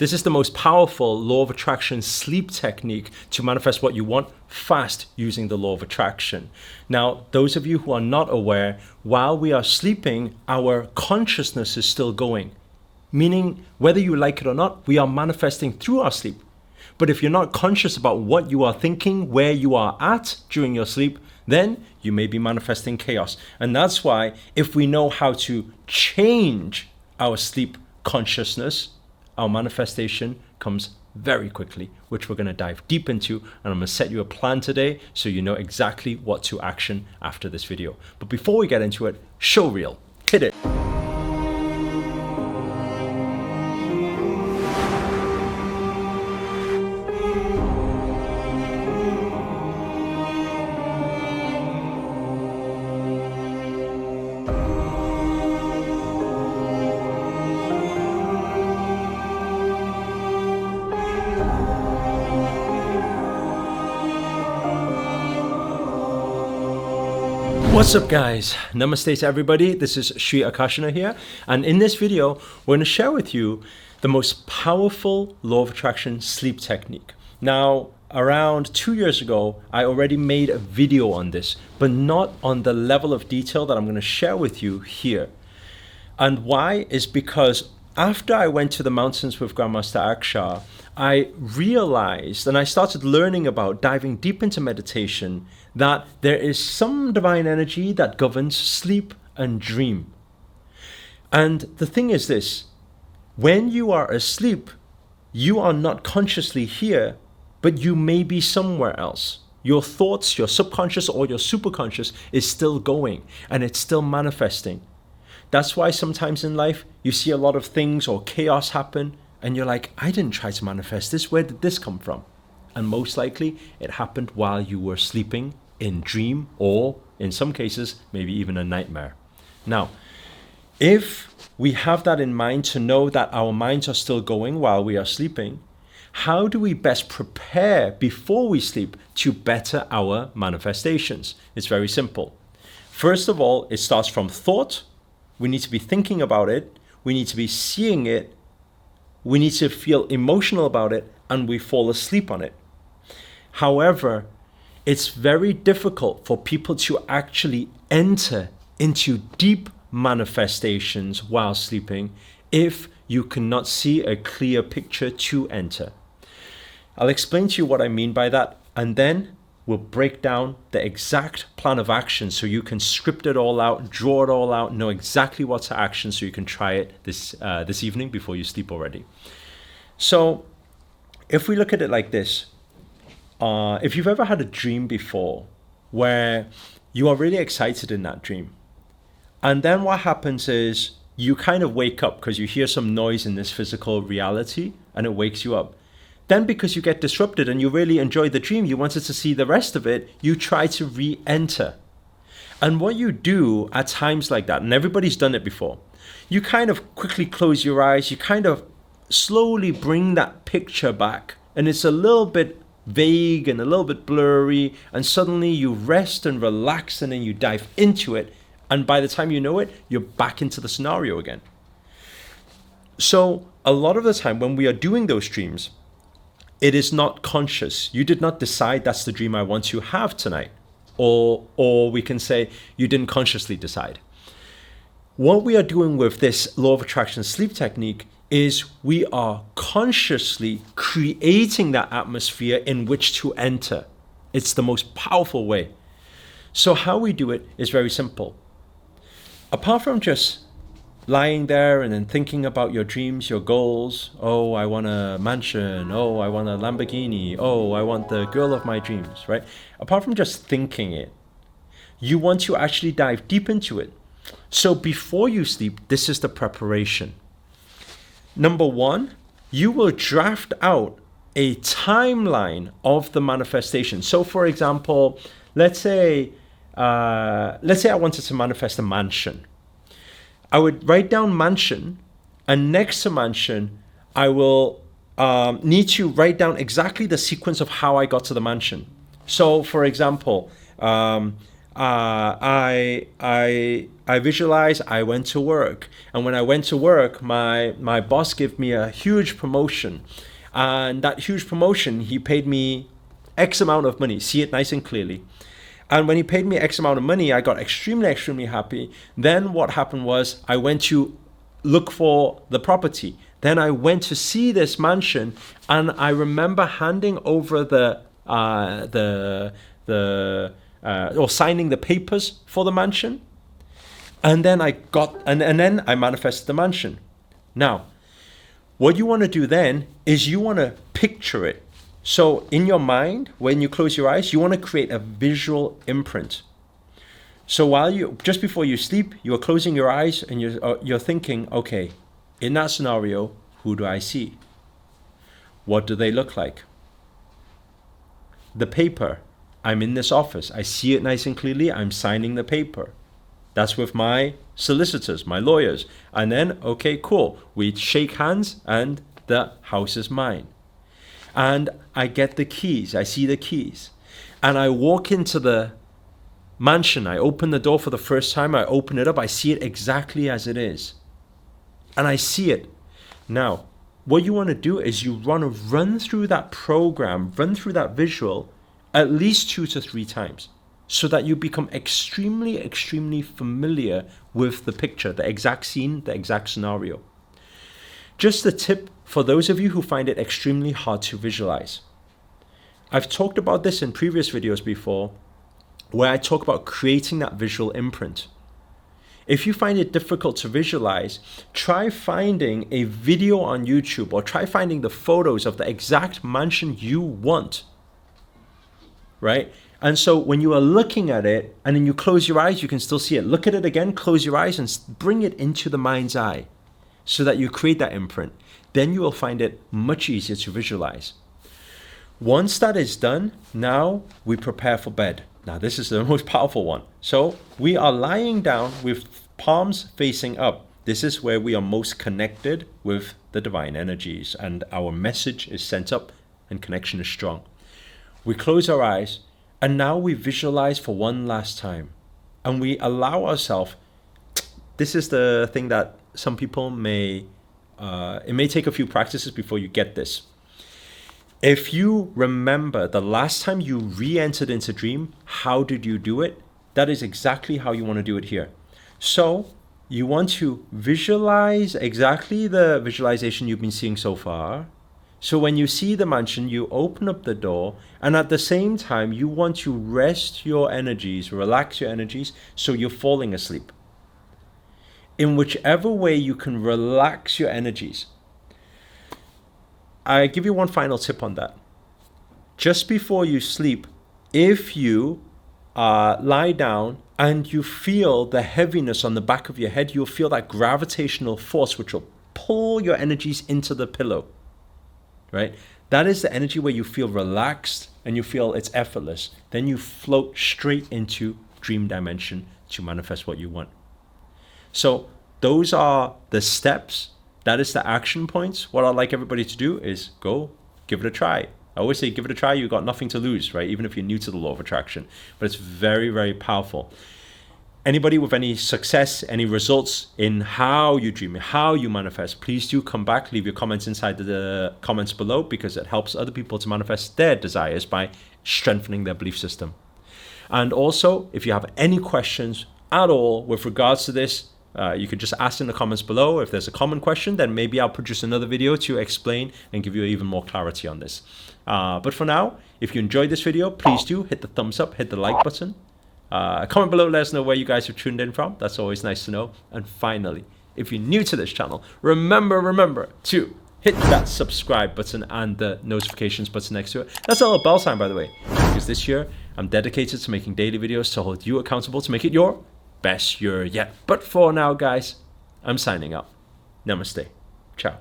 This is the most powerful law of attraction sleep technique to manifest what you want fast using the law of attraction. Now, those of you who are not aware, while we are sleeping, our consciousness is still going. Meaning, whether you like it or not, we are manifesting through our sleep. But if you're not conscious about what you are thinking, where you are at during your sleep, then you may be manifesting chaos. And that's why if we know how to change our sleep consciousness, our manifestation comes very quickly, which we're going to dive deep into. And I'm going to set you a plan today so you know exactly what to action after this video. But before we get into it, show reel. Hit it. What's up guys? Namaste to everybody. This is Sri Akarshana here. And in this video, we're going to share with you the most powerful law of attraction sleep technique. Now, around 2 years ago, I already made a video on this, but not on the level of detail that I'm going to share with you here. And why is because after I went to the mountains with Grandmaster Akarshana, I realized and I started learning about diving deep into meditation that there is some divine energy that governs sleep and dream. And the thing is this, when you are asleep, you are not consciously here, but you may be somewhere else. Your thoughts, your subconscious or your superconscious is still going and it's still manifesting. That's why sometimes in life you see a lot of things or chaos happen and you're like, I didn't try to manifest this. Where did this come from? And most likely it happened while you were sleeping in dream or in some cases, maybe even a nightmare. Now, if we have that in mind to know that our minds are still going while we are sleeping, how do we best prepare before we sleep to better our manifestations? It's very simple. First of all, it starts from thought. We need to be thinking about it. We need to be seeing it. We need to feel emotional about it, and we fall asleep on it. However, it's very difficult for people to actually enter into deep manifestations while sleeping if you cannot see a clear picture to enter. I'll explain to you what I mean by that, and then we'll break down the exact plan of action so you can script it all out, draw it all out, know exactly what to action so you can try it this evening before you sleep already. So if we look at it like this, if you've ever had a dream before where you are really excited in that dream, and then what happens is you kind of wake up because you hear some noise in this physical reality and it wakes you up. Then because you get disrupted and you really enjoy the dream, you wanted to see the rest of it, you try to re-enter. And what you do at times like that, and everybody's done it before, you kind of quickly close your eyes, you kind of slowly bring that picture back, and it's a little bit vague and a little bit blurry, and suddenly you rest and relax and then you dive into it, and by the time you know it, you're back into the scenario again. So a lot of the time when we are doing those dreams, it is not conscious. You did not decide that's the dream I want to have tonight. Or we can say you didn't consciously decide. What we are doing with this law of attraction sleep technique is we are consciously creating that atmosphere in which to enter. It's the most powerful way. So how we do it is very simple. Apart from just lying there and then thinking about your dreams, your goals. Oh, I want a mansion. Oh, I want a Lamborghini. Oh, I want the girl of my dreams, right? Apart from just thinking it, you want to actually dive deep into it. So before you sleep, this is the preparation. Number one, you will draft out a timeline of the manifestation. So for example, let's say I wanted to manifest a mansion. I would write down mansion, and next to mansion, I will need to write down exactly the sequence of how I got to the mansion. So, for example, I I visualized I went to work. And when I went to work, my boss gave me a huge promotion. And that huge promotion, he paid me X amount of money. See it nice and clearly. And when he paid me X amount of money, I got extremely, extremely happy. Then what happened was I went to look for the property. Then I went to see this mansion, and I remember handing over or signing the papers for the mansion. And then then I manifested the mansion. Now, what you want to do then is you want to picture it. So in your mind, when you close your eyes, you want to create a visual imprint. So just before you sleep, you are closing your eyes and you're thinking, okay, in that scenario, who do I see? What do they look like? The paper. I'm in this office. I see it nice and clearly. I'm signing the paper. That's with my solicitors, my lawyers. And then, okay, cool. We shake hands and the house is mine. And I get the keys. I see the keys. And I walk into the mansion. I open the door for the first time. I open it up. I see it exactly as it is. And I see it. Now, what you want to do is you want to run through that program, run through that visual at least 2 to 3 times so that you become extremely, extremely familiar with the picture, the exact scene, the exact scenario. Just a tip for those of you who find it extremely hard to visualize. I've talked about this in previous videos before, where I talk about creating that visual imprint. If you find it difficult to visualize, try finding a video on YouTube or try finding the photos of the exact mansion you want, right? And so when you are looking at it and then you close your eyes, you can still see it. Look at it again, close your eyes and bring it into the mind's eye so that you create that imprint. Then you will find it much easier to visualize. Once that is done, now we prepare for bed. Now this is the most powerful one. So we are lying down with palms facing up. This is where we are most connected with the divine energies and our message is sent up and connection is strong. We close our eyes and now we visualize for one last time and we allow ourselves, this is the thing that some people it may take a few practices before you get this. If you remember the last time you re-entered into dream, how did you do it? That is exactly how you want to do it here. So you want to visualize exactly the visualization you've been seeing so far. So when you see the mansion, you open up the door and at the same time, you want to rest your energies, relax your energies, so you're falling asleep. In whichever way you can relax your energies. I give you one final tip on that. Just before you sleep, if you lie down and you feel the heaviness on the back of your head, you'll feel that gravitational force which will pull your energies into the pillow, right? That is the energy where you feel relaxed and you feel it's effortless. Then you float straight into dream dimension to manifest what you want. So those are the steps. That is the action points. What I'd like everybody to do is go give it a try. I always say give it a try. You've got nothing to lose, right? Even if you're new to the law of attraction. But it's very, very powerful. Anybody with any success, any results in how you dream, how you manifest, please do come back. Leave your comments inside the comments below because it helps other people to manifest their desires by strengthening their belief system. And also, if you have any questions at all with regards to this, you could just ask in the comments below. If there's a common question, then maybe I'll produce another video to explain and give you even more clarity on this. But for now, if you enjoyed this video, please do hit the thumbs up, hit the like button. Comment below, let us know where you guys have tuned in from. That's always nice to know. And finally, if you're new to this channel, remember to hit that subscribe button and the notifications button next to it. That's a little bell sign, by the way, because this year I'm dedicated to making daily videos to hold you accountable to make it your best year yet. But for now, guys, I'm signing out. Namaste. Ciao.